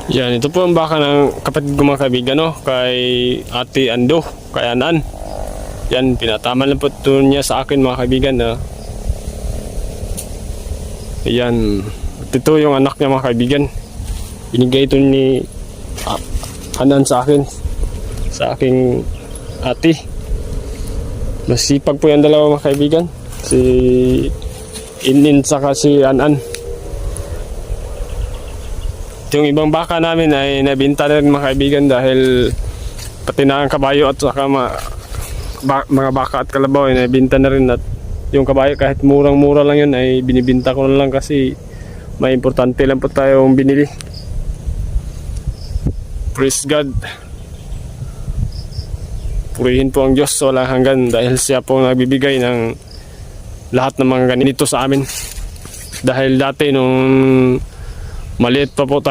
Yan, ito po ang baka ng kapatid ko mga kaibigan, no? Kay Ate Ando, kay Anan. Yan, pinataman lang po ito niya sa akin mga kaibigan na. Yan, ito yung anak niya mga kaibigan. Binigay ito ni Anan sa akin, sa aking ate. Masipag po yung dalawa mga kaibigan, si Inin saka si Anan. Yung ibang baka namin ay nabinta na rin mga kaibigan dahil pati na ang kabayo at saka mga baka at kalabaw ay nabinta na rin. At yung kabayo kahit murang-mura lang yun ay binibinta ko na lang kasi may importante lang po tayong binili. Praise God. Purihin po ang Diyos walang hanggan dahil siya po nagbibigay ng lahat ng mga ganito sa amin. Dahil dati nung maliit pa po tayo